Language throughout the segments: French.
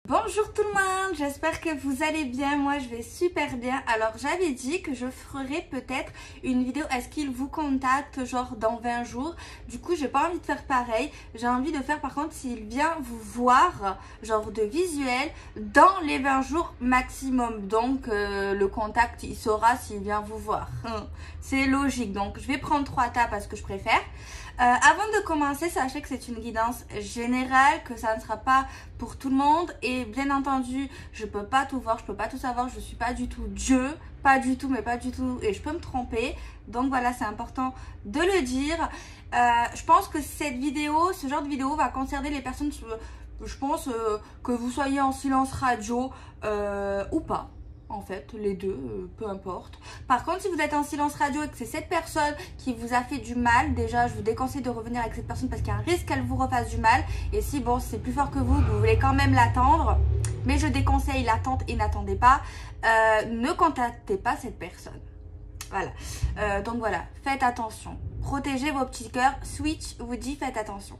Bonjour tout le monde, j'espère que vous allez bien, moi je vais super bien. Alors j'avais dit que je ferai peut-être une vidéo, est-ce qu'il vous contacte genre dans 20 jours. Du coup j'ai pas envie de faire pareil, j'ai envie de faire par contre s'il vient vous voir, genre de visuel, dans les 20 jours maximum. Donc le contact il saura s'il vient vous voir, c'est logique. Donc je vais prendre 3 tas parce que je préfère. Avant de commencer, sachez que c'est une guidance générale, que ça ne sera pas pour tout le monde. Et bien entendu, je peux pas tout voir, je peux pas tout savoir, je suis pas du tout Dieu, pas du tout, mais pas du tout. Et je peux me tromper. Donc voilà, c'est important de le dire. Je pense que cette vidéo, ce genre de vidéo va concerner les personnes, je pense que vous soyez en silence radio ou pas. En fait, les deux, peu importe. Par contre, si vous êtes en silence radio et que c'est cette personne qui vous a fait du mal, déjà, je vous déconseille de revenir avec cette personne parce qu'il y a un risque qu'elle vous refasse du mal. Et si, bon, c'est plus fort que vous voulez quand même l'attendre, mais je déconseille l'attente et n'attendez pas. Ne contactez pas cette personne. Voilà. Donc voilà, faites attention. Protégez vos petits cœurs. Switch vous dit faites attention.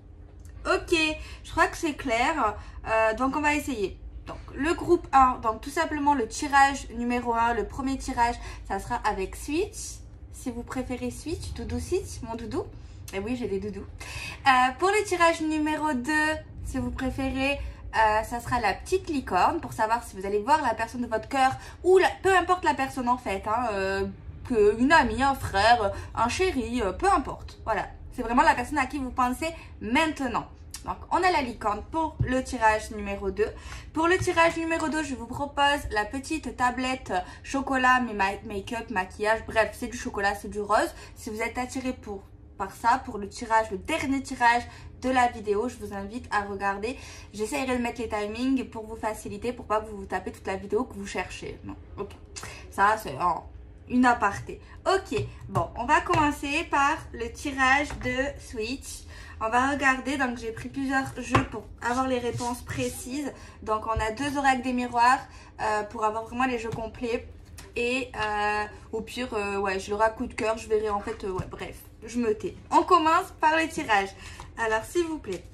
Ok, je crois que c'est clair. Donc on va essayer. Donc, le groupe 1, donc tout simplement le tirage numéro 1, le premier tirage, ça sera avec Switch. Si vous préférez Switch, Doudou Switch, mon doudou. Et oui, j'ai des doudous. Pour le tirage numéro 2, si vous préférez, ça sera la petite licorne pour savoir si vous allez voir la personne de votre cœur ou peu importe la personne en fait. Une amie, un frère, un chéri, peu importe. Voilà, c'est vraiment la personne à qui vous pensez maintenant. Donc, on a la licorne pour le tirage numéro 2. Pour le tirage numéro 2, je vous propose la petite tablette chocolat, make-up, maquillage. Bref, c'est du chocolat, c'est du rose. Si vous êtes attiré par ça, pour le tirage, le dernier tirage de la vidéo, je vous invite à regarder. J'essaierai de mettre les timings pour vous faciliter, pour pas que vous vous tapez toute la vidéo que vous cherchez. Non, ok. Ça, c'est une aparté. Ok, bon, on va commencer par le tirage de Switch. On va regarder, donc j'ai pris plusieurs jeux pour avoir les réponses précises. Donc on a 2 oracles des miroirs pour avoir vraiment les jeux complets. Et au pire, ouais, je l'aurai coup de cœur, je verrai en fait, ouais, bref, je me tais. On commence par le tirage. Alors s'il vous plaît,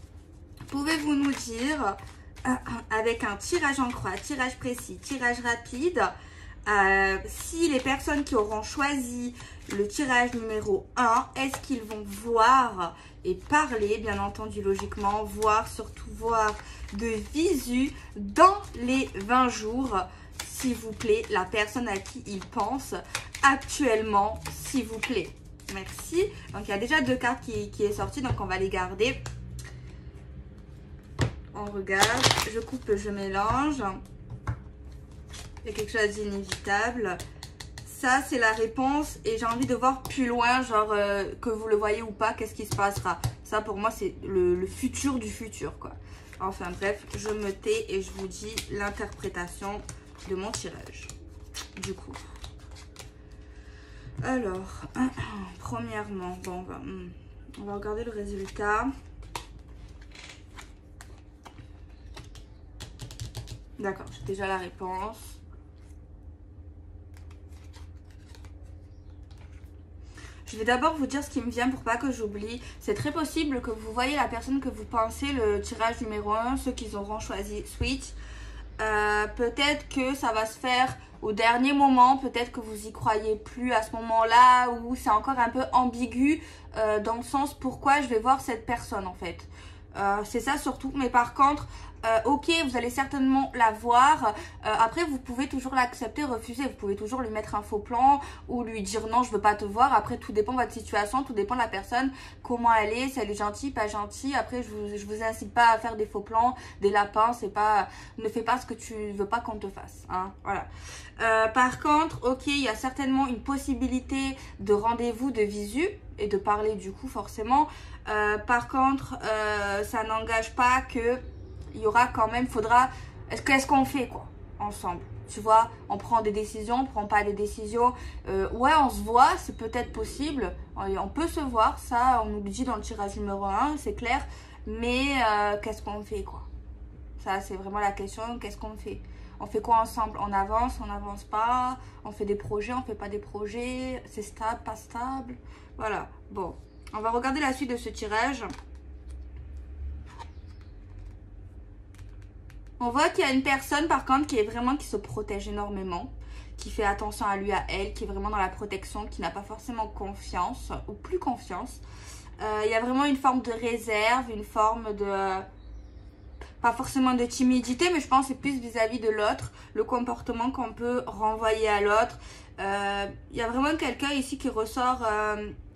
pouvez-vous nous dire, avec un tirage en croix, tirage précis, tirage rapide, si les personnes qui auront choisi le tirage numéro 1, est-ce qu'ils vont voir et parler, bien entendu, logiquement, surtout voir de visu dans les 20 jours, s'il vous plaît, la personne à qui ils pensent actuellement, s'il vous plaît. Merci. Donc, il y a déjà 2 cartes qui est sortie, donc on va les garder. On regarde, je coupe, je mélange. Il y a quelque chose d'inévitable. Ça, c'est la réponse et j'ai envie de voir plus loin, genre que vous le voyez ou pas, qu'est-ce qui se passera. Ça, pour moi, c'est le futur du futur, quoi. Enfin, bref, je me tais et je vous dis l'interprétation de mon tirage, du coup. Alors, premièrement, bon, on va regarder le résultat. D'accord, j'ai déjà la réponse. Je vais d'abord vous dire ce qui me vient pour pas que j'oublie. C'est très possible que vous voyez la personne que vous pensez le tirage numéro 1, ceux qui auront choisi Switch. Peut-être que ça va se faire au dernier moment, peut-être que vous y croyez plus à ce moment-là, ou c'est encore un peu ambigu dans le sens pourquoi je vais voir cette personne en fait. C'est ça surtout, mais par contre, ok, vous allez certainement la voir. Après, vous pouvez toujours l'accepter, refuser. Vous pouvez toujours lui mettre un faux plan ou lui dire non, je veux pas te voir. Après, tout dépend de votre situation, tout dépend de la personne, comment elle est, si elle est gentille, pas gentille. Après, je vous incite pas à faire des faux plans, des lapins. C'est pas, ne fais pas ce que tu veux pas qu'on te fasse. Hein, voilà. Par contre, ok, il y a certainement une possibilité de rendez-vous de visu et de parler du coup forcément. Par contre, ça n'engage pas que il y aura quand même, faudra, qu'est-ce qu'on fait quoi, ensemble, tu vois, on prend des décisions, on prend pas des décisions, ouais on se voit, c'est peut-être possible, on peut se voir, ça on nous le dit dans le tirage numéro 1, c'est clair, mais qu'est-ce qu'on fait quoi, ça c'est vraiment la question, qu'est-ce qu'on fait? On fait quoi ensemble? On avance pas? On fait des projets, on fait pas des projets? C'est stable, pas stable? Voilà, bon. On va regarder la suite de ce tirage. On voit qu'il y a une personne par contre qui est vraiment, qui se protège énormément, qui fait attention à lui, à elle, qui est vraiment dans la protection, qui n'a pas forcément confiance ou plus confiance. Il y a vraiment une forme de réserve, une forme de... pas forcément de timidité, mais je pense que c'est plus vis-à-vis de l'autre, le comportement qu'on peut renvoyer à l'autre. Il y a vraiment quelqu'un ici qui ressort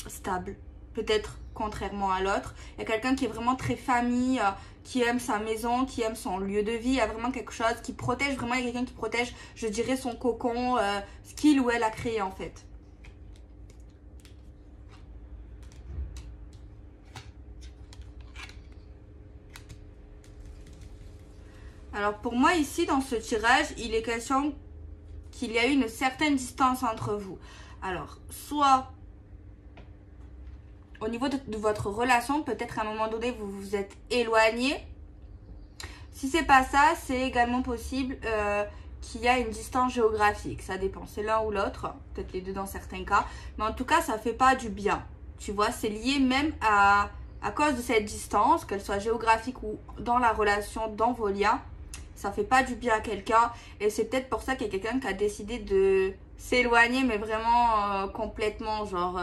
stable, peut-être contrairement à l'autre. Il y a quelqu'un qui est vraiment très famille, qui aime sa maison, qui aime son lieu de vie. Il y a vraiment quelque chose qui protège, vraiment il y a quelqu'un qui protège, je dirais, son cocon, ce qu'il ou elle a créé en fait. Alors pour moi ici dans ce tirage, il est question qu'il y a eu une certaine distance entre vous. Alors soit au niveau de votre relation, peut-être à un moment donné vous vous êtes éloigné. Si c'est pas ça, c'est également possible qu'il y a une distance géographique. Ça dépend, c'est l'un ou l'autre, peut-être les deux dans certains cas. Mais en tout cas, ça fait pas du bien. Tu vois, c'est lié même à cause de cette distance, qu'elle soit géographique ou dans la relation, dans vos liens. Ça fait pas du bien à quelqu'un. Et c'est peut-être pour ça qu'il y a quelqu'un qui a décidé de s'éloigner, mais vraiment complètement, genre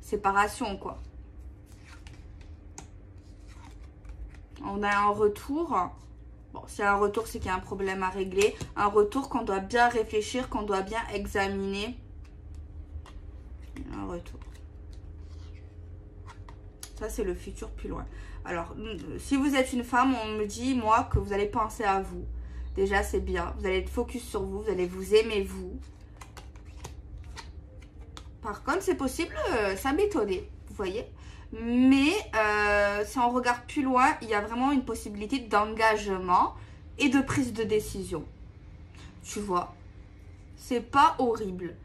séparation, quoi. On a un retour. Bon, s'il y a un retour, c'est qu'il y a un problème à régler. Un retour qu'on doit bien réfléchir, qu'on doit bien examiner. Un retour. Ça, c'est le futur plus loin. Alors, si vous êtes une femme, on me dit, moi, que vous allez penser à vous. Déjà, c'est bien. Vous allez être focus sur vous. Vous allez vous aimer, vous. Par contre, c'est possible, ça m'étonnait, vous voyez. Mais si on regarde plus loin, il y a vraiment une possibilité d'engagement et de prise de décision. Tu vois, c'est pas horrible.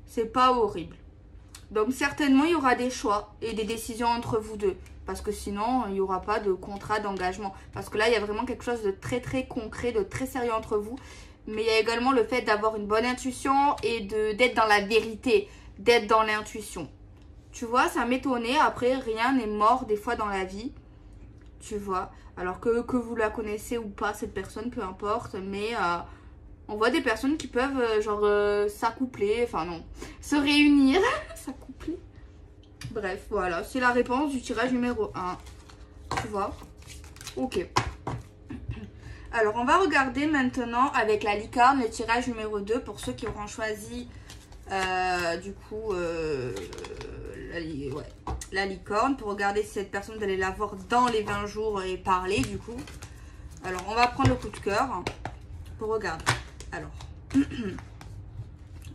C'est pas horrible. Donc certainement, il y aura des choix et des décisions entre vous deux. Parce que sinon, il n'y aura pas de contrat d'engagement. Parce que là, il y a vraiment quelque chose de très très concret, de très sérieux entre vous. Mais il y a également le fait d'avoir une bonne intuition et d'être dans la vérité, d'être dans l'intuition. Tu vois, ça m'étonnait. Après, rien n'est mort des fois dans la vie. Tu vois. Alors que vous la connaissez ou pas, cette personne, peu importe. Mais on voit des personnes qui peuvent, s'accoupler. Enfin, non. Se réunir. S'accoupler. Bref, voilà. C'est la réponse du tirage numéro 1. Tu vois. Ok. Alors, on va regarder maintenant avec la licorne le tirage numéro 2 pour ceux qui auront choisi, du coup, la licorne. Pour regarder si cette personne, vous allez la voir dans les 20 jours et parler, du coup. Alors, on va prendre le coup de cœur pour regarder. Alors,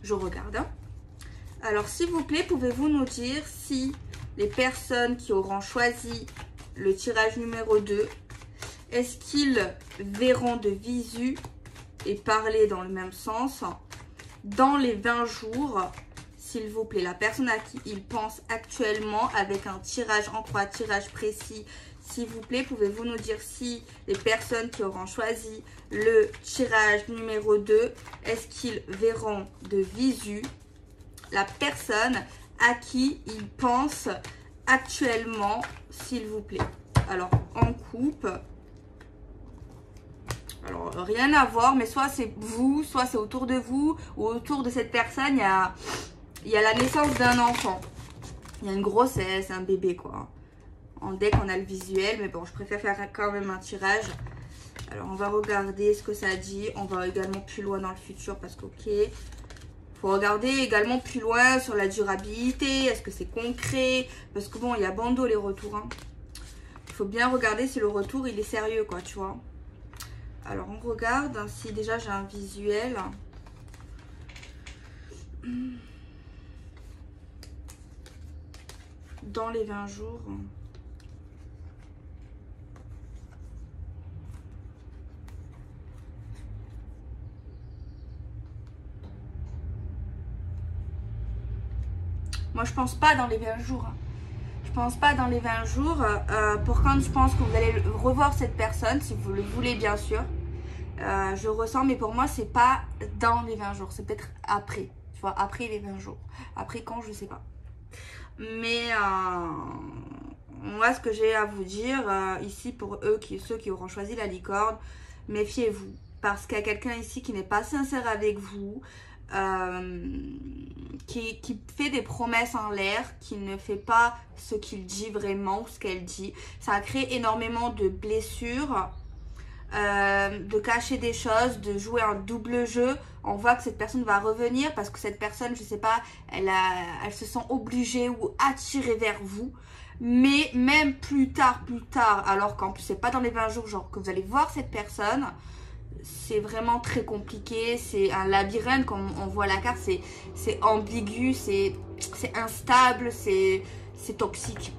je regarde. Alors, s'il vous plaît, pouvez-vous nous dire si les personnes qui auront choisi le tirage numéro 2, est-ce qu'ils verront de visu et parler dans le même sens dans les 20 jours, s'il vous plaît, la personne à qui ils pensent actuellement avec un tirage en croix, tirage précis, s'il vous plaît, pouvez-vous nous dire si les personnes qui auront choisi le tirage numéro 2, est-ce qu'ils verront de visu la personne à qui ils pensent actuellement, s'il vous plaît. Alors, en coupe. Alors, rien à voir, mais soit c'est vous, soit c'est autour de vous, ou autour de cette personne, il y a la naissance d'un enfant. Il y a une grossesse, un bébé, quoi. En deck, on a le visuel, mais bon, je préfère faire quand même un tirage. Alors, on va regarder ce que ça dit. On va également plus loin dans le futur, parce que, ok, faut regarder également plus loin sur la durabilité. Est-ce que c'est concret? Parce que bon, il y a bandeau les retours. Hein. Il faut bien regarder si le retour, il est sérieux, quoi, tu vois. Alors, on regarde hein, si déjà j'ai un visuel. Dans les 20 jours. Moi, je pense pas dans les 20 jours. Hein. Je pense pas dans les 20 jours. Pour quand je pense que vous allez revoir cette personne, si vous le voulez, bien sûr. Je ressens, mais pour moi, c'est pas dans les 20 jours. C'est peut-être après. Tu vois, après les 20 jours. Après quand, je sais pas. Mais moi, ce que j'ai à vous dire ici, pour ceux qui auront choisi la licorne, méfiez-vous. Parce qu'il y a quelqu'un ici qui n'est pas sincère avec vous, qui fait des promesses en l'air, qui ne fait pas ce qu'il dit vraiment ou ce qu'elle dit. Ça crée énormément de blessures, de cacher des choses, de jouer un double jeu. On voit que cette personne va revenir parce que cette personne, je sais pas, elle se sent obligée ou attirée vers vous. Mais même plus tard, alors qu'en plus c'est pas dans les 20 jours, genre que vous allez voir cette personne, c'est vraiment très compliqué, c'est un labyrinthe, comme on voit la carte, c'est ambigu, c'est instable, c'est toxique.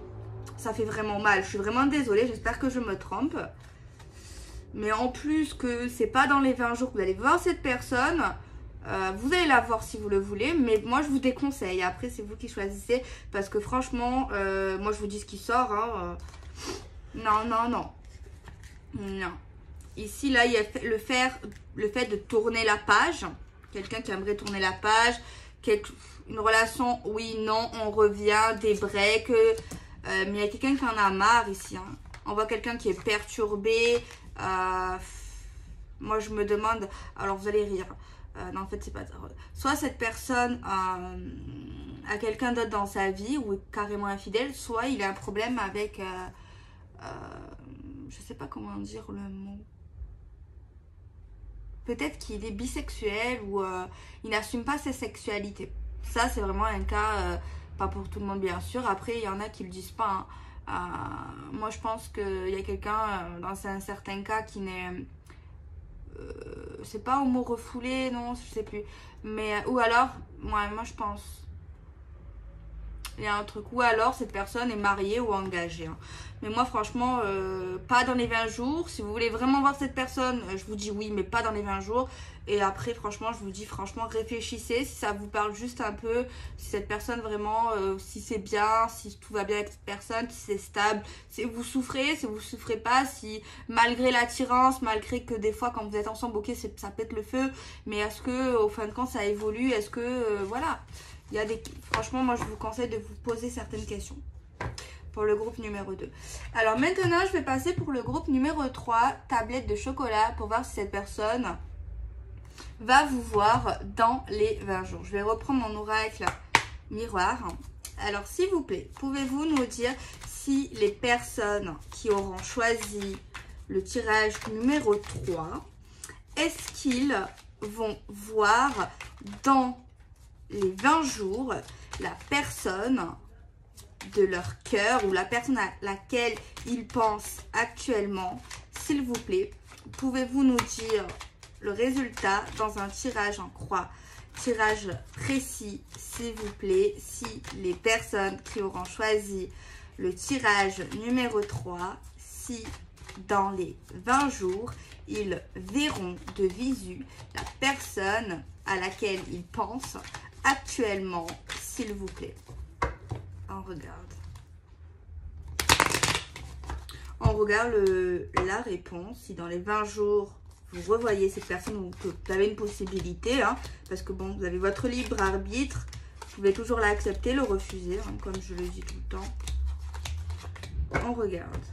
Ça fait vraiment mal, je suis vraiment désolée, j'espère que je me trompe. Mais en plus que c'est pas dans les 20 jours que vous allez voir cette personne, vous allez la voir si vous le voulez, mais moi je vous déconseille. Après c'est vous qui choisissez, parce que franchement, moi je vous dis ce qui sort. Hein, non. Ici là il y a le fait de tourner la page. Quelqu'un qui aimerait tourner la page, une relation, oui, non, on revient, des breaks. Mais il y a quelqu'un qui en a marre ici. Hein. On voit quelqu'un qui est perturbé. Moi je me demande, alors vous allez rire, non en fait c'est pas ça. Soit cette personne a quelqu'un d'autre dans sa vie ou est carrément infidèle, soit il a un problème avec, je sais pas comment dire le mot, peut-être qu'il est bisexuel ou il n'assume pas sa sexualité. Ça c'est vraiment un cas, pas pour tout le monde bien sûr, après il y en a qui le disent pas, hein. Moi je pense qu'il y a quelqu'un dans un certain cas qui n'est c'est pas homo refoulé, non je sais plus, mais ou alors moi je pense il y a un truc, ou alors cette personne est mariée ou engagée, hein. Mais moi franchement pas dans les 20 jours. Si vous voulez vraiment voir cette personne, je vous dis oui, mais pas dans les 20 jours. Et après franchement je vous dis franchement réfléchissez si ça vous parle juste un peu, si cette personne vraiment, si c'est bien, si tout va bien avec cette personne, si c'est stable, si vous souffrez pas, si malgré l'attirance, malgré que des fois quand vous êtes ensemble, ok ça pète le feu, mais est-ce que au fin de compte ça évolue, est-ce que voilà, il y a des, franchement moi je vous conseille de vous poser certaines questions pour le groupe numéro 2. Alors maintenant je vais passer pour le groupe numéro 3, tablette de chocolat, pour voir si cette personne va vous voir dans les 20 jours. Je vais reprendre mon oracle miroir. Alors s'il vous plaît, pouvez-vous nous dire si les personnes qui auront choisi le tirage numéro 3, est-ce qu'ils vont voir dans les 20 jours la personne de leur cœur ou la personne à laquelle ils pensent actuellement? S'il vous plaît, pouvez-vous nous dire le résultat dans un tirage en croix, tirage précis, s'il vous plaît, si les personnes qui auront choisi le tirage numéro 3, si dans les 20 jours, ils verront de visu la personne à laquelle ils pensent actuellement, s'il vous plaît. On regarde. On regarde la réponse. Si dans les 20 jours, vous revoyez cette personne ou que vous avez une possibilité, hein, parce que bon, vous avez votre libre arbitre. Vous pouvez toujours l'accepter, le refuser, hein, comme je le dis tout le temps. On regarde.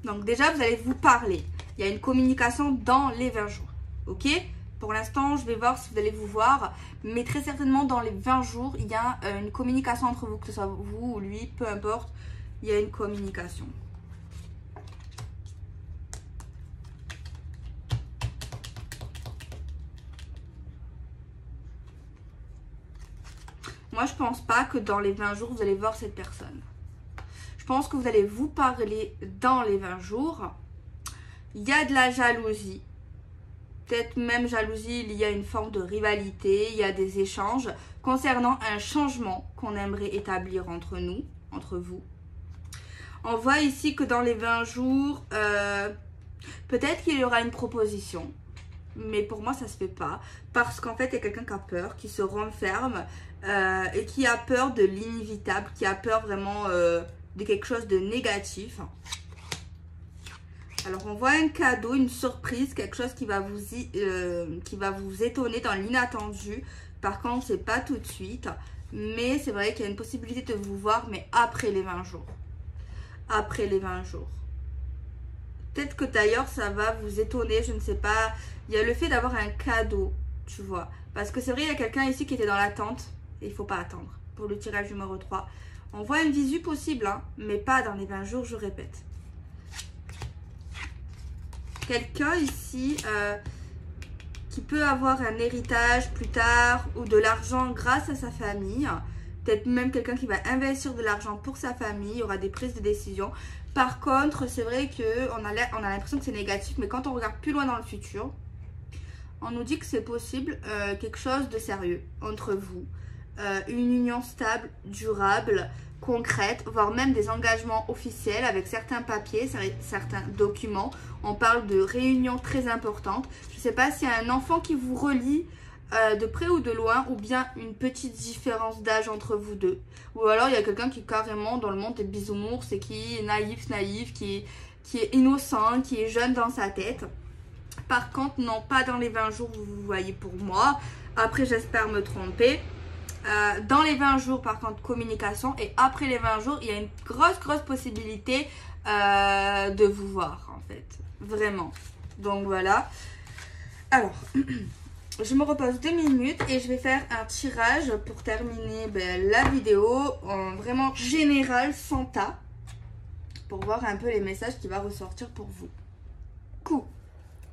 Donc déjà, vous allez vous parler. Il y a une communication dans les 20 jours. Ok ? Pour l'instant, je vais voir si vous allez vous voir. Mais très certainement, dans les 20 jours, il y a une communication entre vous. Que ce soit vous ou lui, peu importe. Il y a une communication. Moi, je pense pas que dans les 20 jours, vous allez voir cette personne. Je pense que vous allez vous parler dans les 20 jours. Il y a de la jalousie. Peut-être même jalousie, il y a une forme de rivalité, il y a des échanges concernant un changement qu'on aimerait établir entre nous, entre vous. On voit ici que dans les 20 jours, peut-être qu'il y aura une proposition, mais pour moi ça se fait pas, parce qu'en fait il y a quelqu'un qui a peur, qui se renferme et qui a peur de l'inévitable, qui a peur vraiment de quelque chose de négatif. Alors, on voit un cadeau, une surprise, quelque chose qui va vous étonner dans l'inattendu. Par contre, c'est pas tout de suite. Mais c'est vrai qu'il y a une possibilité de vous voir, mais après les 20 jours. Après les 20 jours. peut-être que d'ailleurs ça va vous étonner, je ne sais pas. Il y a le fait d'avoir un cadeau, tu vois. Parce que c'est vrai, il y a quelqu'un ici qui était dans l'attente. Et il ne faut pas attendre pour le tirage numéro 3. On voit une visu possible, hein, mais pas dans les 20 jours, je répète. Quelqu'un ici qui peut avoir un héritage plus tard ou de l'argent grâce à sa famille. Peut-être même quelqu'un qui va investir de l'argent pour sa famille. Il y aura des prises de décision. Par contre, c'est vrai qu'on a l'impression que c'est négatif, mais quand on regarde plus loin dans le futur, on nous dit que c'est possible quelque chose de sérieux entre vous. Une union stable, durable, concrète, voire même des engagements officiels avec certains papiers, certains documents. On parle de réunions très importantes. Je ne sais pas s'il y a un enfant qui vous relie de près ou de loin, ou bien une petite différence d'âge entre vous deux. Ou alors il y a quelqu'un qui carrément dans le monde des bisounours et qui est naïf, qui est innocent, qui est jeune dans sa tête. Par contre, non, pas dans les 20 jours, vous voyez pour moi. Après, j'espère me tromper. Dans les 20 jours, par contre, communication. Et après les 20 jours, il y a une grosse possibilité de vous voir, en fait. Vraiment. Donc, voilà. Alors, je me repose 2 minutes et je vais faire un tirage pour terminer la vidéo en vraiment général, sans tas. Pour voir un peu les messages qui vont ressortir pour vous. Coup.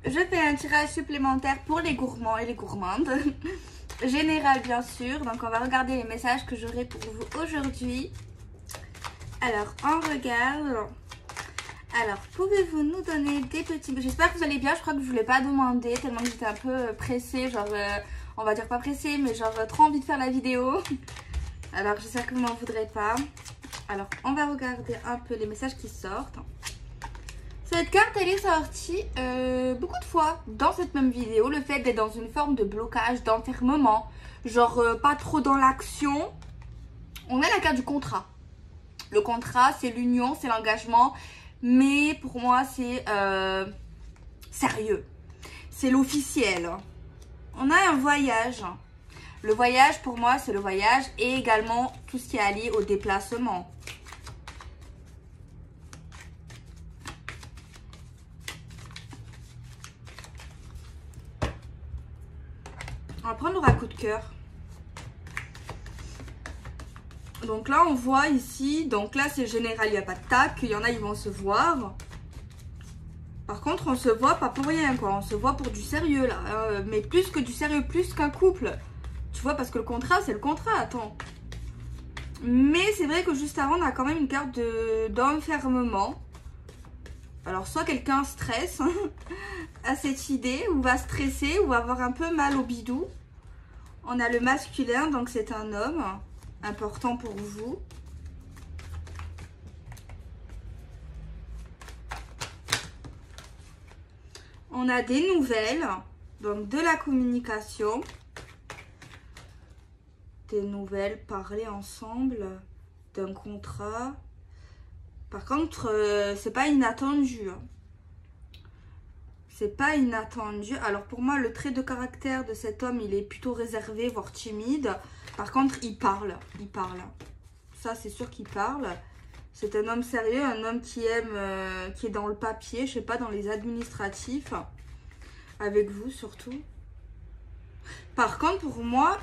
Je fais un tirage supplémentaire pour les gourmands et les gourmandes. Général bien sûr. Donc on va regarder les messages que j'aurai pour vous aujourd'hui. Alors on regarde. Alors pouvez-vous nous donner des petits... J'espère que vous allez bien. Je crois que je ne vous l'ai pas demandé tellement que j'étais un peu pressée. Genre on va dire pas pressée mais genre trop envie de faire la vidéo. Alors j'espère que vous m'en voudrez pas. Alors on va regarder un peu les messages qui sortent. Cette carte, elle est sortie beaucoup de fois dans cette même vidéo. Le fait d'être dans une forme de blocage, d'enfermement, genre pas trop dans l'action. On a la carte du contrat. Le contrat, c'est l'union, c'est l'engagement. Mais pour moi, c'est sérieux. C'est l'officiel. On a un voyage. Le voyage, pour moi, c'est le voyage et également tout ce qui est lié au déplacement. On va prendre le coup de cœur. Donc là, on voit ici. Donc là, c'est général, il n'y a pas de tac. Il y en a, ils vont se voir. Par contre, on se voit pas pour rien, quoi. On se voit pour du sérieux, là. Mais plus que du sérieux, plus qu'un couple. Tu vois, parce que le contrat, c'est le contrat, attends. Mais c'est vrai que juste avant, on a quand même une carte d'enfermement. Alors, soit quelqu'un stresse à cette idée, ou va stresser, ou va avoir un peu mal au bidou. On a le masculin, donc c'est un homme important pour vous. On a des nouvelles, donc de la communication. Des nouvelles, parler ensemble, d'un contrat. Par contre, c'est pas inattendu. C'est pas inattendu. Alors pour moi, le trait de caractère de cet homme, il est plutôt réservé, voire timide. Par contre, il parle. Il parle. Ça, c'est sûr qu'il parle. C'est un homme sérieux, un homme qui aime, qui est dans le papier, je sais pas, dans les administratifs. Avec vous, surtout. Par contre, pour moi,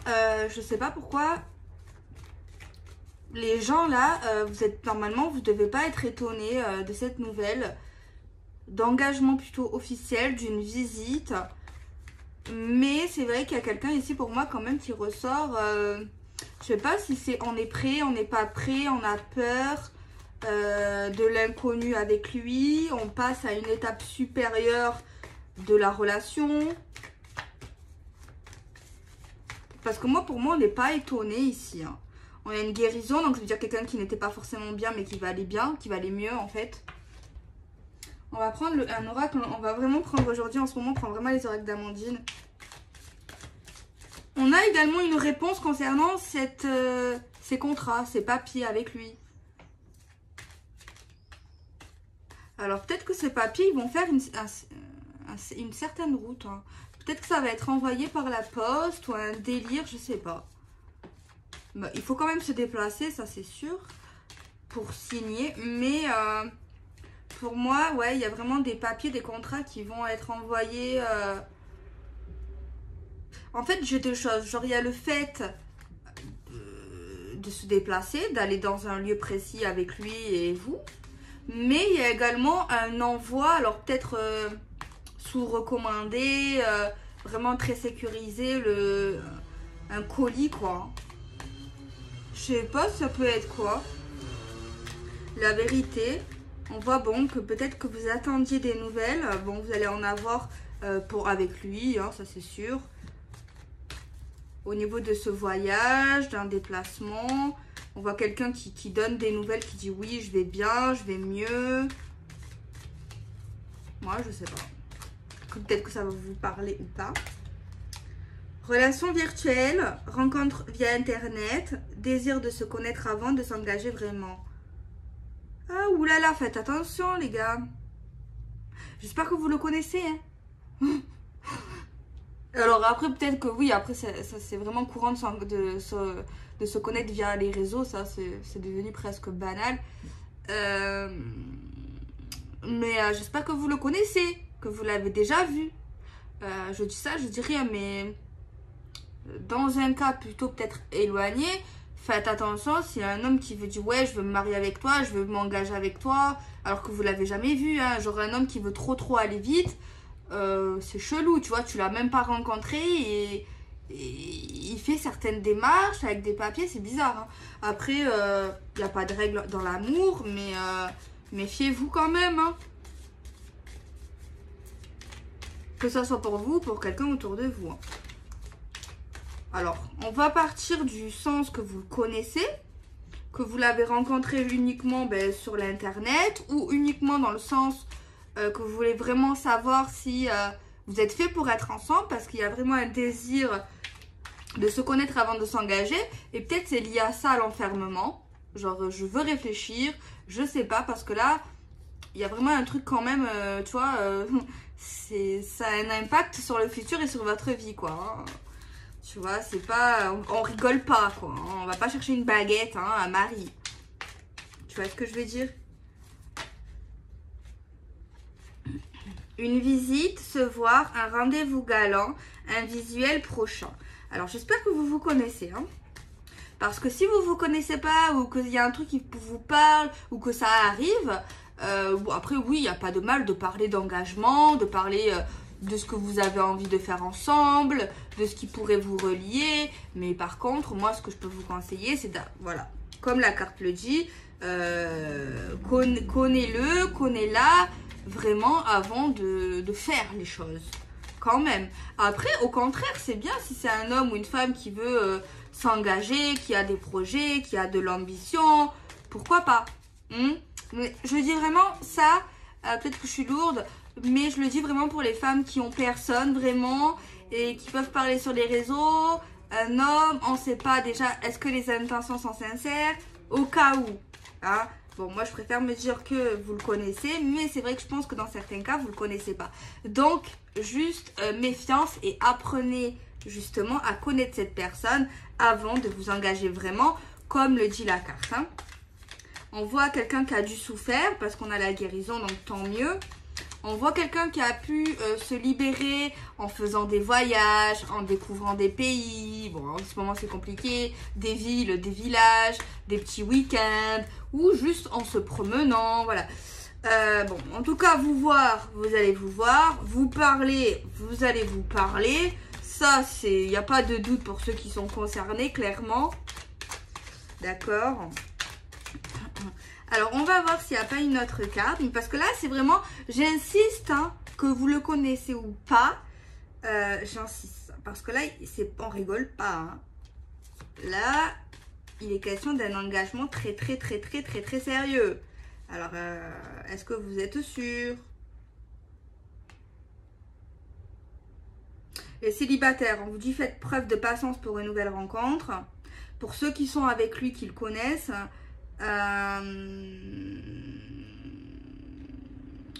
je sais pas pourquoi... Les gens là, normalement, vous ne devez pas être étonnés de cette nouvelle d'engagement plutôt officiel, d'une visite. Mais c'est vrai qu'il y a quelqu'un ici pour moi quand même qui ressort. Je sais pas si c'est on est prêt, on n'est pas prêt, on a peur de l'inconnu avec lui. On passe à une étape supérieure de la relation. Parce que moi, pour moi, on n'est pas étonné ici. Hein. On a une guérison, donc ça veut dire quelqu'un qui n'était pas forcément bien, mais qui va aller bien, qui va aller mieux en fait. On va prendre un oracle, on va vraiment prendre aujourd'hui, en ce moment, on prend vraiment les oracles d'Amandine. On a également une réponse concernant ces contrats, ces papiers avec lui. Alors peut-être que ces papiers, ils vont faire une certaine route. Hein. Peut-être que ça va être envoyé par la poste ou un délire, je sais pas. Bah, il faut quand même se déplacer, ça c'est sûr, pour signer. Mais pour moi, ouais, il y a vraiment des papiers, des contrats qui vont être envoyés. En fait, j'ai deux choses. Genre, il y a le fait de se déplacer, d'aller dans un lieu précis avec lui et vous. Mais il y a également un envoi, alors peut-être sous recommandé, vraiment très sécurisé, un colis quoi. Je sais pas, ça peut être quoi. La vérité, on voit bon que peut-être que vous attendiez des nouvelles. Bon, vous allez en avoir avec lui, hein, ça c'est sûr. Au niveau de ce voyage, d'un déplacement, on voit quelqu'un qui donne des nouvelles, qui dit oui, je vais bien, je vais mieux. Moi, je sais pas. Peut-être que ça va vous parler ou pas. Relation virtuelle, rencontre via internet, désir de se connaître avant de s'engager vraiment. Ah oulala, faites attention les gars. J'espère que vous le connaissez. Hein. Alors après peut-être que oui, après ça c'est vraiment courant de se connaître via les réseaux, ça c'est devenu presque banal. Mais j'espère que vous le connaissez, que vous l'avez déjà vu. Je dis ça, je dis rien, mais dans un cas plutôt peut-être éloigné, faites attention, s'il y a un homme qui vous dit ouais je veux me marier avec toi, je veux m'engager avec toi, alors que vous l'avez jamais vu, hein, genre un homme qui veut trop aller vite, c'est chelou, tu vois, tu l'as même pas rencontré et il fait certaines démarches avec des papiers, c'est bizarre. Hein. Après, il n'y a pas de règle dans l'amour, mais méfiez-vous quand même. Hein. Que ça soit pour vous ou pour quelqu'un autour de vous. Hein. Alors, on va partir du sens que vous connaissez, que vous l'avez rencontré uniquement sur l'internet ou uniquement dans le sens que vous voulez vraiment savoir si vous êtes fait pour être ensemble parce qu'il y a vraiment un désir de se connaître avant de s'engager et peut-être c'est lié à ça, à l'enfermement. Genre, je veux réfléchir, je sais pas parce que là, il y a vraiment un truc quand même, tu vois, ça a un impact sur le futur et sur votre vie, quoi. Hein. Tu vois, c'est pas... On rigole pas, quoi. On va pas chercher une baguette, hein, un mari. Tu vois ce que je veux dire? Une visite, se voir, un rendez-vous galant, un visuel prochain. Alors, j'espère que vous vous connaissez, hein. Parce que si vous vous connaissez pas, ou qu'il y a un truc qui vous parle, ou que ça arrive... bon, après, oui, il n'y a pas de mal de parler d'engagement, de parler... de ce que vous avez envie de faire ensemble, de ce qui pourrait vous relier. Mais par contre, moi, ce que je peux vous conseiller, c'est voilà, comme la carte le dit, connais-le, connais-la vraiment avant de faire les choses. Quand même. Après, au contraire, c'est bien si c'est un homme ou une femme qui veut s'engager, qui a des projets, qui a de l'ambition. Pourquoi pas? Mais je dis vraiment ça, peut-être que je suis lourde, mais je le dis vraiment pour les femmes qui ont personne vraiment et qui peuvent parler sur les réseaux. Un homme, on ne sait pas déjà, est-ce que les intentions sont sincères? Au cas où. Hein? Bon, moi je préfère me dire que vous le connaissez, mais c'est vrai que je pense que dans certains cas, vous ne le connaissez pas. Donc, juste méfiance et apprenez justement à connaître cette personne avant de vous engager vraiment, comme le dit la carte. Hein? On voit quelqu'un qui a dû souffrir parce qu'on a la guérison, donc tant mieux. On voit quelqu'un qui a pu se libérer en faisant des voyages, en découvrant des pays. Bon, en ce moment, c'est compliqué. Des villes, des villages, des petits week-ends ou juste en se promenant. Voilà. Bon, en tout cas, vous voir, vous allez vous voir. Vous parler, vous allez vous parler. Ça, c'est, il n'y a pas de doute pour ceux qui sont concernés, clairement. D'accord. Alors, on va voir s'il n'y a pas une autre carte. Parce que là, c'est vraiment... J'insiste, hein, que vous le connaissez ou pas. J'insiste. Parce que là, on rigole pas. Hein. Là, il est question d'un engagement très sérieux. Alors, est-ce que vous êtes sûr? Les célibataires, on vous dit faites preuve de patience pour une nouvelle rencontre. Pour ceux qui sont avec lui, qui le connaissent...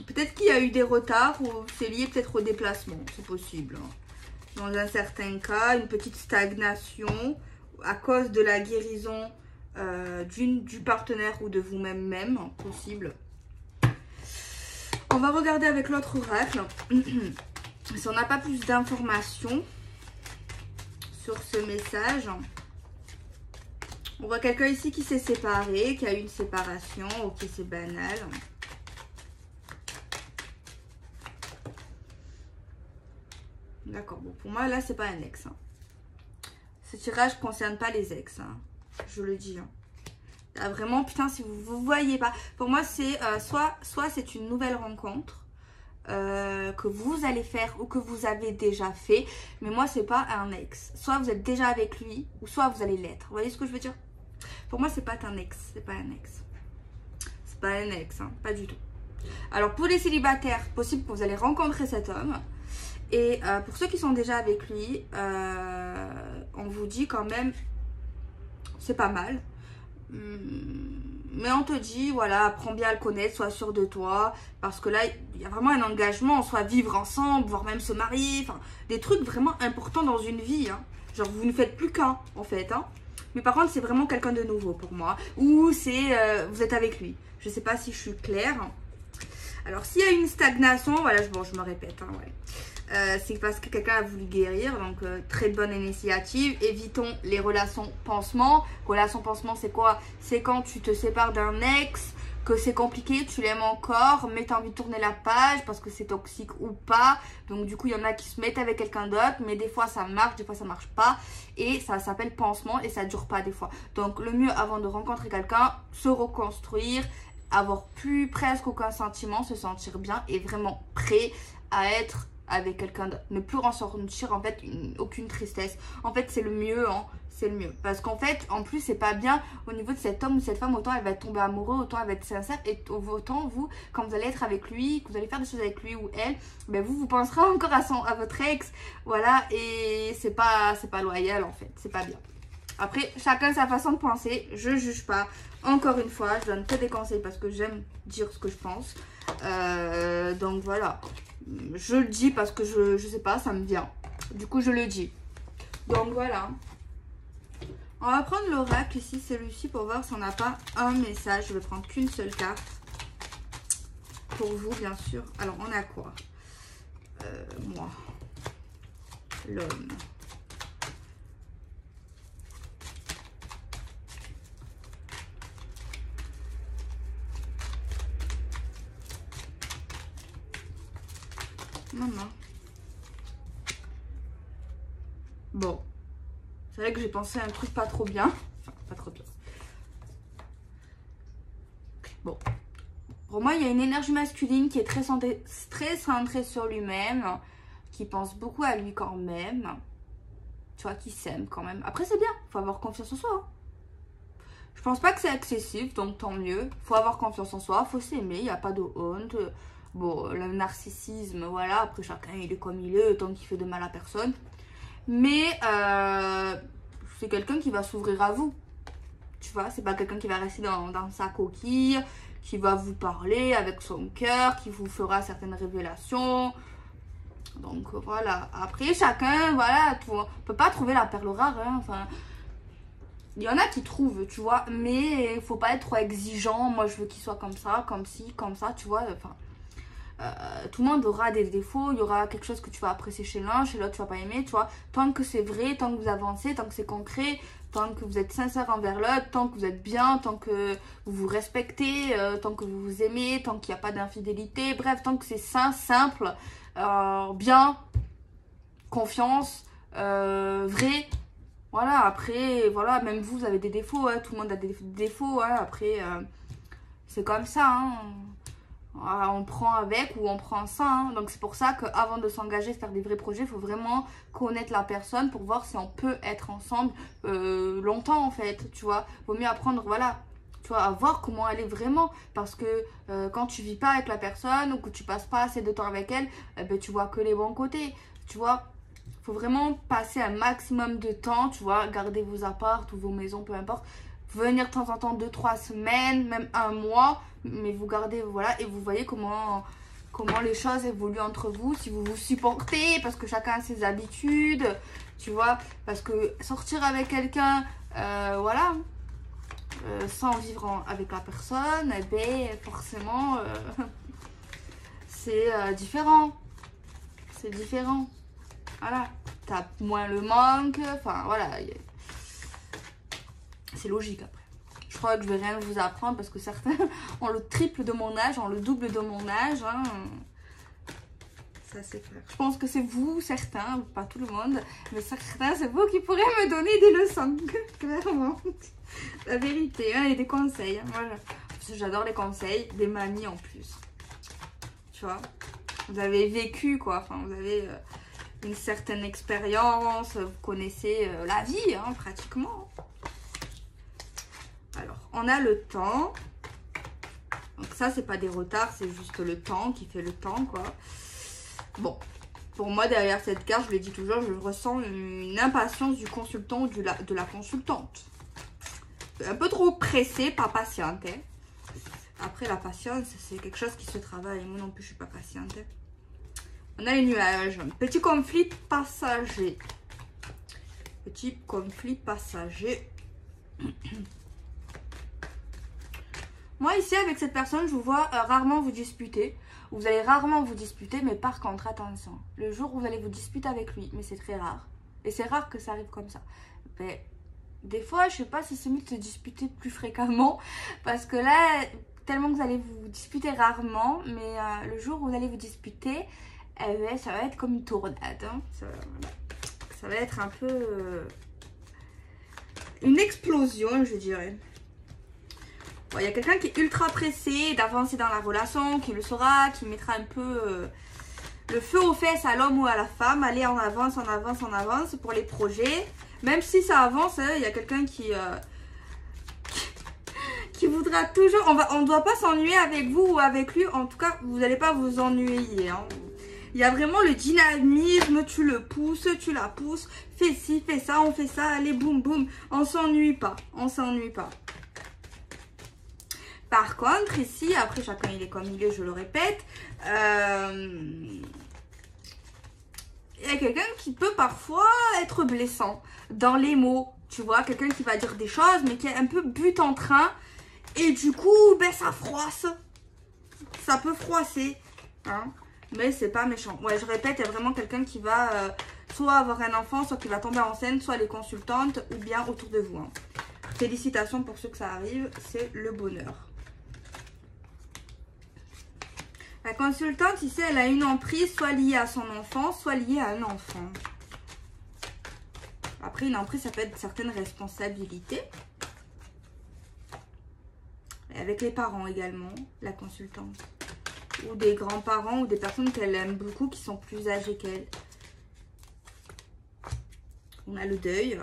peut-être qu'il y a eu des retards ou c'est lié peut-être au déplacement, c'est possible. Hein. Dans un certain cas, une petite stagnation à cause de la guérison du partenaire ou de vous-même, possible. On va regarder avec l'autre oracle. Si on n'a pas plus d'informations sur ce message. On voit quelqu'un ici qui s'est séparé, qui a eu une séparation. Ok, c'est banal. D'accord, bon, pour moi, là, c'est pas un ex. Hein. Ce tirage ne concerne pas les ex. Hein. Je le dis. Hein. Là, vraiment, putain, si vous ne voyez pas. Pour moi, c'est soit c'est une nouvelle rencontre que vous allez faire ou que vous avez déjà fait. Mais moi, c'est pas un ex. Soit vous êtes déjà avec lui, ou soit vous allez l'être. Vous voyez ce que je veux dire? Pour moi, c'est pas un ex. C'est pas un ex. C'est pas un ex, hein, pas du tout. Alors, pour les célibataires, possible que vous allez rencontrer cet homme. Et pour ceux qui sont déjà avec lui, on vous dit quand même, c'est pas mal. Mais on te dit, voilà, apprends bien à le connaître, sois sûr de toi. Parce que là, il y a vraiment un engagement, soit vivre ensemble, voire même se marier. Enfin, des trucs vraiment importants dans une vie. Hein. Genre, vous ne faites plus qu'un, en fait. Hein. Mais par contre, c'est vraiment quelqu'un de nouveau pour moi. Ou c'est, vous êtes avec lui. Je sais pas si je suis claire. Alors, s'il y a une stagnation, voilà, bon, je me répète, hein, ouais. C'est parce que quelqu'un a voulu guérir, donc très bonne initiative. Évitons les relations pansement. Relations pansement, c'est quoi? C'est quand tu te sépares d'un ex, que c'est compliqué, tu l'aimes encore, mais tu as envie de tourner la page parce que c'est toxique ou pas. Donc du coup, il y en a qui se mettent avec quelqu'un d'autre, mais des fois ça marche, des fois ça marche pas. Et ça s'appelle pansement et ça dure pas des fois. Donc le mieux avant de rencontrer quelqu'un, se reconstruire, avoir plus presque aucun sentiment, se sentir bien et vraiment prêt à être avec quelqu'un d'autre. Ne plus ressentir en fait aucune tristesse. En fait, c'est le mieux, hein. C'est le mieux. Parce qu'en fait, en plus, c'est pas bien au niveau de cet homme ou cette femme. Autant elle va être tombée amoureuse, autant elle va être sincère. Et autant vous, quand vous allez être avec lui, que vous allez faire des choses avec lui ou elle, ben vous penserez encore à votre ex. Voilà. Et c'est pas loyal en fait. C'est pas bien. Après, chacun sa façon de penser. Je juge pas. Encore une fois, je donne que des conseils parce que j'aime dire ce que je pense. Donc voilà. Je le dis parce que je sais pas, ça me vient. Du coup, je le dis. Donc voilà. On va prendre l'oracle ici, celui-ci, pour voir si on n'a pas un message. Je vais prendre qu'une seule carte. Pour vous, bien sûr. Alors, on a quoi? Moi. L'homme. Maman. Bon. C'est vrai que j'ai pensé à un truc pas trop bien. Enfin, pas trop bien. Bon. Pour moi, il y a une énergie masculine qui est très centrée sur lui-même. Qui pense beaucoup à lui quand même. Tu vois, qui s'aime quand même. Après, c'est bien. Il faut avoir confiance en soi. Hein. Je pense pas que c'est excessif, donc tant mieux. Faut avoir confiance en soi, faut s'aimer, il n'y a pas de honte. Bon, le narcissisme, voilà, après chacun il est comme il est, tant qu'il fait de mal à personne. Mais c'est quelqu'un qui va s'ouvrir à vous. Tu vois, c'est pas quelqu'un qui va rester dans sa coquille, qui va vous parler avec son cœur, qui vous fera certaines révélations. Donc voilà, après chacun, voilà, on peut pas trouver la perle rare, hein, enfin... Il y en a qui trouvent, tu vois, mais il faut pas être trop exigeant. Moi, je veux qu'il soit comme ça, comme ci, comme ça, tu vois. Enfin, tout le monde aura des défauts. Il y aura quelque chose que tu vas apprécier chez l'un, chez l'autre, tu vas pas aimer, tu vois. Tant que c'est vrai, tant que vous avancez, tant que c'est concret, tant que vous êtes sincère envers l'autre, tant que vous êtes bien, tant que vous vous respectez, tant que vous vous aimez, tant qu'il n'y a pas d'infidélité. Bref, tant que c'est sain, simple, bien, confiance, vrai. Voilà, après, voilà, même vous avez des défauts, hein, tout le monde a des défauts, hein, après, c'est comme ça, hein, on prend avec ou on prend ça, hein, donc c'est pour ça qu'avant de s'engager, faire des vrais projets, il faut vraiment connaître la personne pour voir si on peut être ensemble longtemps, en fait, tu vois, vaut mieux apprendre, voilà, tu vois, à voir comment elle est vraiment, parce que quand tu vis pas avec la personne ou que tu passes pas assez de temps avec elle, ben, tu vois que les bons côtés, tu vois. Faut vraiment passer un maximum de temps, tu vois, garder vos apparts ou vos maisons, peu importe. Venir de temps en temps 2-3 semaines, même un mois, mais vous gardez, voilà, et vous voyez comment les choses évoluent entre vous, si vous vous supportez, parce que chacun a ses habitudes, tu vois, parce que sortir avec quelqu'un, voilà, sans vivre avec la personne, eh ben, forcément, c'est différent. C'est différent. Voilà. T'as moins le manque. Enfin, voilà. C'est logique après. Je crois que je vais rien vous apprendre parce que certains ont le triple de mon âge, ont le double de mon âge. Hein. Ça, c'est clair. Je pense que c'est vous, certains, pas tout le monde, mais certains, c'est vous qui pourrez me donner des leçons. Clairement. La vérité, hein, et des conseils. Hein. Moi, j'adore les conseils, des mamies en plus. Tu vois, vous avez vécu, quoi. Enfin, vous avez une certaine expérience, vous connaissez la vie, hein, pratiquement. Alors, on a le temps. Donc ça, c'est pas des retards, c'est juste le temps qui fait le temps, quoi. Bon, pour moi, derrière cette carte, je le dis toujours, je ressens une impatience du consultant ou de la consultante. Un peu trop pressé, pas patiente. Hein. Après, la patience, c'est quelque chose qui se travaille. Moi non plus, je suis pas patiente. Hein. On a les nuages. Petit conflit passager. Petit conflit passager. Moi, ici, avec cette personne, je vous vois rarement vous disputer. Vous allez rarement vous disputer, mais par contre, attention. Le jour où vous allez vous disputer avec lui, mais c'est très rare. Et c'est rare que ça arrive comme ça. Mais des fois, je sais pas si c'est mieux de se disputer plus fréquemment. Parce que là, tellement que vous allez vous disputer rarement. Mais le jour où vous allez vous disputer, ça va être comme une tornade. Hein. Ça va être un peu une explosion, je dirais. Bon, il y a quelqu'un qui est ultra pressé d'avancer dans la relation, qui le saura, qui mettra un peu le feu aux fesses à l'homme ou à la femme. Aller en avance, en avance, en avance pour les projets. Même si ça avance, hein, il y a quelqu'un qui voudra toujours... On ne doit pas s'ennuyer avec vous ou avec lui. En tout cas, vous n'allez pas vous ennuyer. Hein. Il y a vraiment le dynamisme, tu le pousses, tu la pousses. Fais ci, fais ça, on fait ça, allez, boum, boum. On s'ennuie pas, on s'ennuie pas. Par contre, ici, après chacun il est comme il est, je le répète, il y a quelqu'un qui peut parfois être blessant dans les mots, tu vois, quelqu'un qui va dire des choses mais qui est un peu but en train et du coup, ben ça froisse, ça peut froisser, hein, mais c'est pas méchant. Ouais, je répète, il y a vraiment quelqu'un qui va soit avoir un enfant, soit qui va tomber enceinte, soit les consultantes ou bien autour de vous. Hein. Félicitations pour ceux que ça arrive, c'est le bonheur. La consultante, ici, elle a une emprise soit liée à son enfant, soit liée à un enfant. Après, une emprise, ça peut être certaines responsabilités. Et avec les parents également, la consultante. Ou des grands-parents ou des personnes qu'elle aime beaucoup qui sont plus âgées qu'elle. On a le deuil.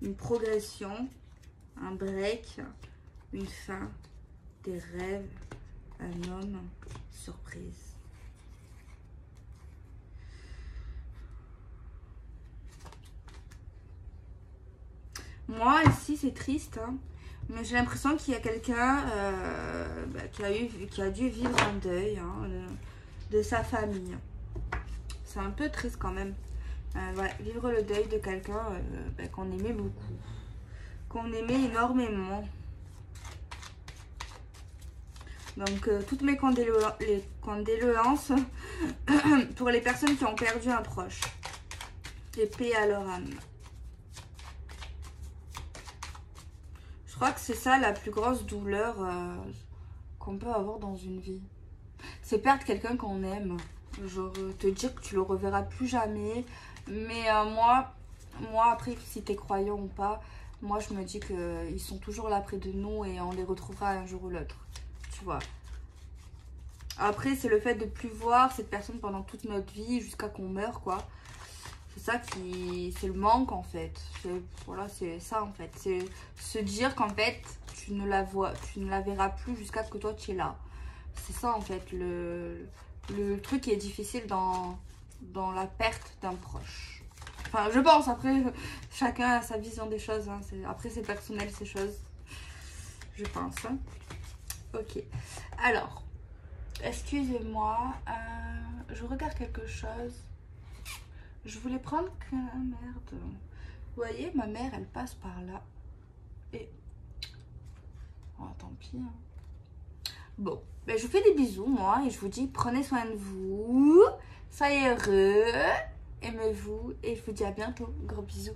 Une progression. Un break. Une fin. Des rêves. Un homme, surprise. Moi, ici, c'est triste. Hein, mais j'ai l'impression qu'il y a quelqu'un qui a dû vivre un deuil hein, de sa famille. C'est un peu triste quand même. Ouais, vivre le deuil de quelqu'un qu'on aimait beaucoup. Qu'on aimait énormément. Donc, toutes mes condoléances pour les personnes qui ont perdu un proche. Et paix à leur âme. Je crois que c'est ça la plus grosse douleur qu'on peut avoir dans une vie. C'est perdre quelqu'un qu'on aime. Genre, te dire que tu le reverras plus jamais. Mais moi, après, si t'es croyant ou pas, moi, je me dis qu'ils sont toujours là près de nous et on les retrouvera un jour ou l'autre. Tu vois. Après, c'est le fait de plus voir cette personne pendant toute notre vie jusqu'à qu'on meure, quoi. C'est ça qui... C'est le manque, en fait. Voilà, c'est ça, en fait. C'est se dire qu'en fait, tu ne la verras plus jusqu'à ce que toi, tu es là. C'est ça, en fait, le truc qui est difficile dans la perte d'un proche. Enfin, je pense. Après, chacun a sa vision des choses. Hein. Après, c'est personnel, ces choses. Je pense. Hein. Ok. Alors... Excusez-moi, je regarde quelque chose. Je voulais prendre que... Merde. Vous voyez, ma mère, elle passe par là. Et... Oh, tant pis. Hein. Bon, ben, je vous fais des bisous moi et je vous dis prenez soin de vous, soyez heureux, aimez-vous et je vous dis à bientôt. Gros bisous.